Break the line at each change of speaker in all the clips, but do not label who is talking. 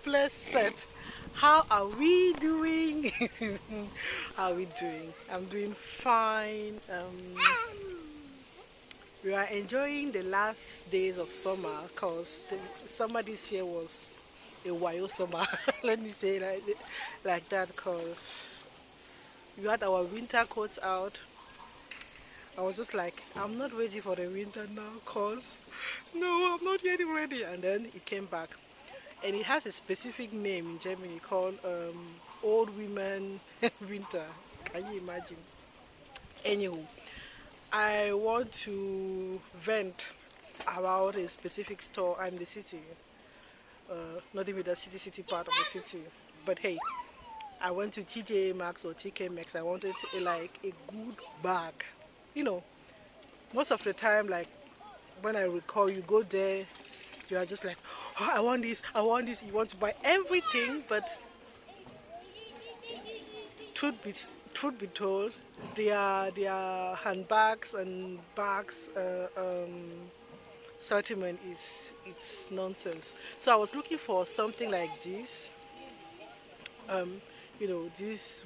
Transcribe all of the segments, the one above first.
blessed. How are we doing? How are we doing? I'm doing fine. We are enjoying the last days of summer because the summer this year was a wild summer. Let me say like that because we had our winter coats out. I was just like, I'm not ready for the winter now because no, I'm not yet ready. And then it came back. And it has a specific name in Germany called Old Women Winter. Can you imagine? Anywho, I want to vent about a specific store. I'm the city, not even the city part of the city. But hey, I went to TJ Maxx or TK Maxx. I wanted like a good bag. You know, most of the time, like when I recall, you go there, you are just like, oh, I want this, I want this. You want to buy everything, but truth be truth be told, their handbags and bags sortiment is it's nonsense. So I was looking for something like this, um, this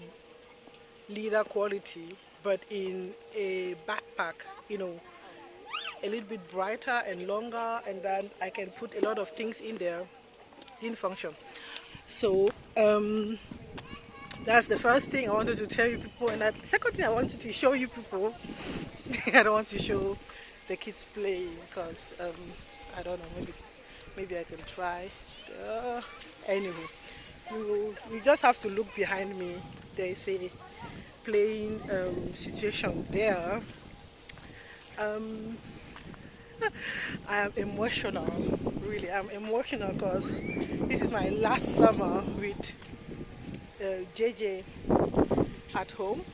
leather quality, but in a backpack, a little bit brighter and longer, and then I can put a lot of things in there. Didn't function. So that's the first thing I wanted to tell you people, and the second thing I wanted to show you people. I don't want to show the kids playing because I don't know, maybe I can try. Uh, anyway, you just have to look behind me. There is a playing situation there. Um, I am emotional, really. I'm emotional because this is my last summer with JJ at home,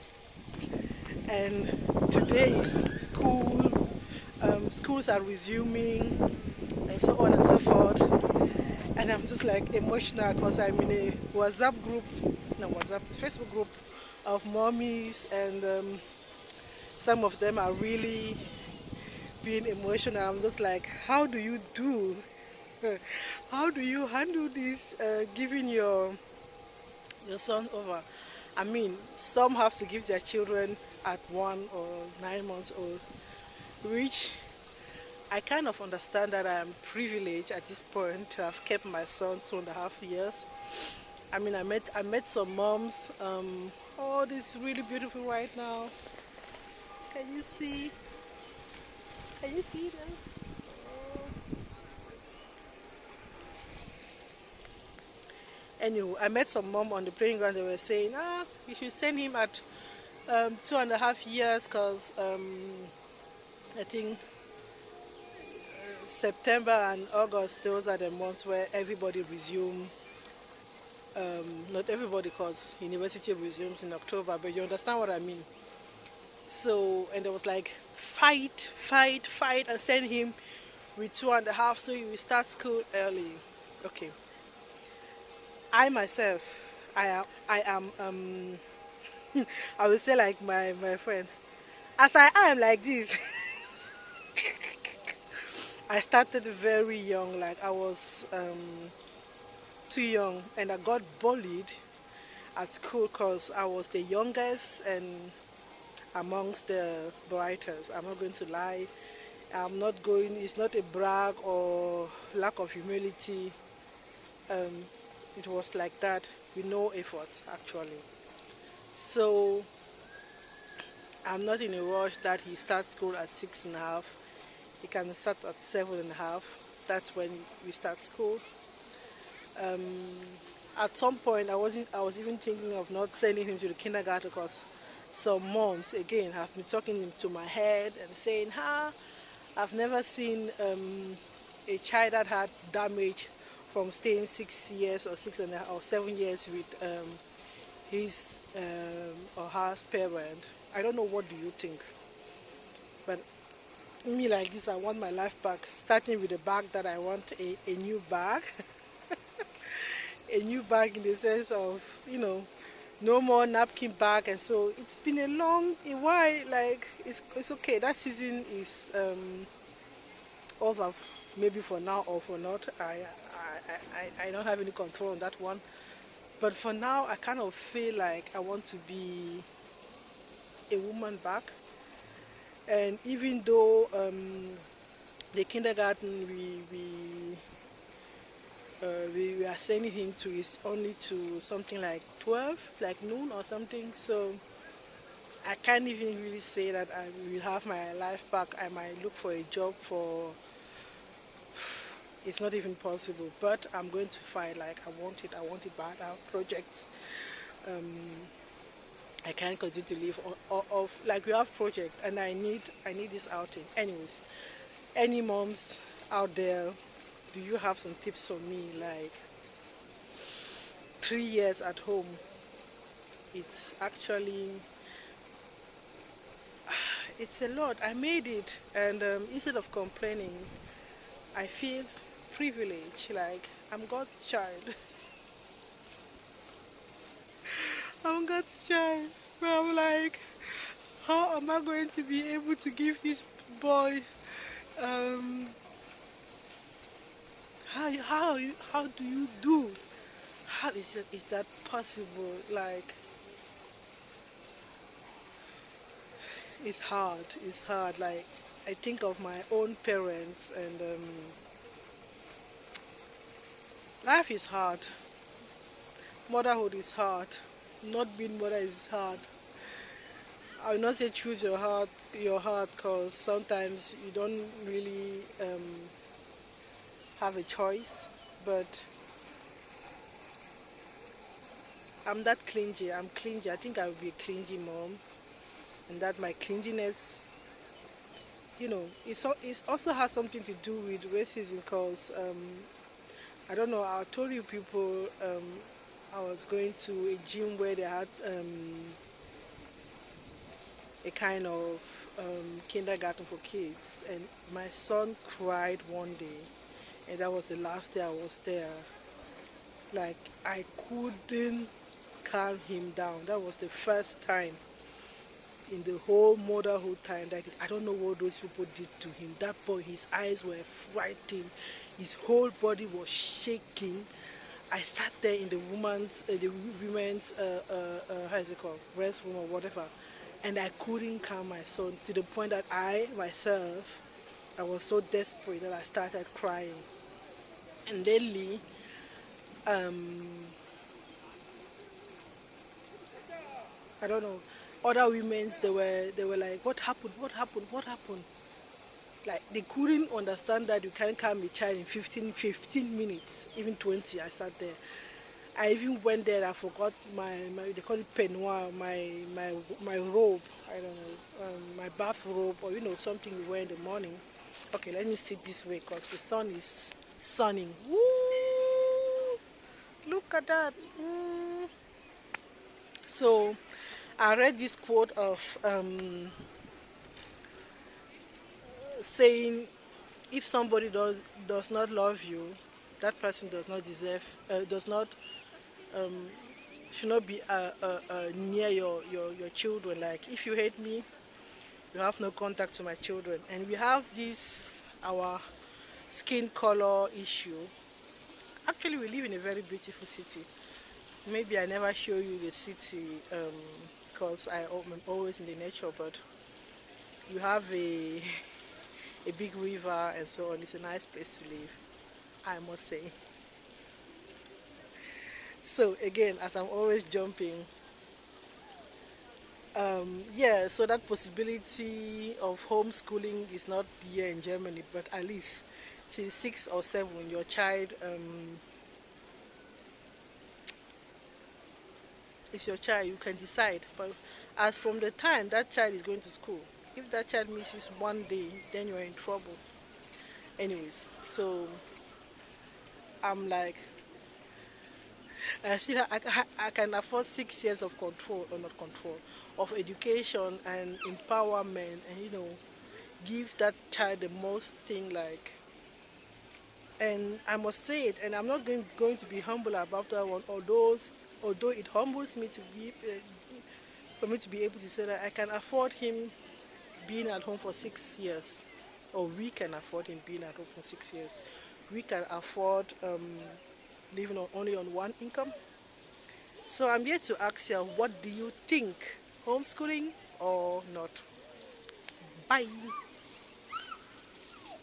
and today is school. Schools are resuming, and so on and so forth. And I'm just like emotional because I'm in a Facebook group of mommies, and some of them are really being emotional. I'm just like, how do you do? How do you handle this? Giving your son over. I mean, some have to give their children at 1 or 9 months old, which I kind of understand that I am privileged at this point to have kept my son 2.5 years. I mean, I met some moms. Oh, this is really beautiful right now. Can you see? Can you see them? Anyway, I met some mom on the playing ground. They were saying, you should send him at 2.5 years because I think September and August, those are the months where everybody resume. Not everybody, because university resumes in October, but you understand what I mean. So, and there was like, fight, and send him with 2.5 so he will start school early. Okay. I myself, I am I would say like my friend, as I am like this. I started very young, like I was too young, and I got bullied at school because I was the youngest and amongst the brightest. I'm not going to lie. It's not a brag or lack of humility. Um, it was like that with no effort, actually. So I'm not in a rush that he starts school at 6.5. He can start at 7.5. That's when we start school. Um, at some point, I was even thinking of not sending him to the kindergarten because some moms again have been talking into my head and saying, I've never seen a child that had damage from staying 6 years or 6.5 or 7 years with his or her parent. I don't know, what do you think? But me like this, I want my life back. Starting with the bag that I want a new bag. A new bag in the sense of, no more napkin bag. And so it's been a while, like it's okay. That season is over maybe for now or for not. I don't have any control on that one. But for now, I kind of feel like I want to be a woman back. And even though the kindergarten we are sending him to is only to something like 12, like noon or something. So I can't even really say that I will have my life back. I might look for a job for, it's not even possible. But I'm going to fight like I want it bad. I have projects. Um, I can't continue to live off like we have project, and I need this outing. Anyways, any moms out there, do you have some tips for me? Like 3 years at home, it's actually it's a lot. I made it, and instead of complaining, I feel privileged. Like I'm God's child. I'm God's child. But I'm like, how am I going to be able to give this boy um how do you do? How is that possible? Like it's hard. Like I think of my own parents, and life is hard. Motherhood is hard. Not being mother is hard. I will not say choose your heart, because sometimes you don't really have a choice. But I'm that clingy. I'm clingy. I think I will be a clingy mom, and that my clinginess, it also has something to do with racism. Because I don't know. I told you people. I was going to a gym where they had a kind of kindergarten for kids, and my son cried one day, and that was the last day I was there. Like I couldn't calm him down. That was the first time in the whole motherhood time that I don't know what those people did to him. That boy, his eyes were frightened, his whole body was shaking. I sat there in the women's how is it called, restroom or whatever, and I couldn't calm my son, to the point that I myself, I was so desperate that I started crying. And then Lee, um, I don't know, other women's, they were like, what happened? What happened? What happened? Like they couldn't understand that you can't calm a child in 15 minutes, even 20. I sat there. I even went there. I forgot my they call it peignoir, my robe. I don't know, my bath robe, or something you wear in the morning. Okay, let me sit this way because the sun is sunning. Woo! Look at that. So I read this quote of saying, if somebody does not love you, that person does not deserve, does not should not be near your children. Like if you hate me, you have no contact to my children. And we have this our skin color issue. Actually, we live in a very beautiful city. Maybe I never show you the city because I'm always in the nature, but you have a big river and so on. It's a nice place to live, I must say. So again, as I'm always jumping, yeah, so that possibility of homeschooling is not here in Germany, but at least till 6 or 7, your child is your child. You can decide. But as from the time that child is going to school, if that child misses one day, then you're in trouble. Anyways, so I'm like, I can afford 6 years of control, or not control, of education and empowerment, and give that child the most thing, like. And I must say it, and I'm not going to be humble about that one. Although it humbles me to be for me to be able to say that I can afford him being at home for 6 years. or we can afford him being at home for 6 years. We can afford living only on one income. So I'm here to ask you, what do you think? Homeschooling or not? Bye.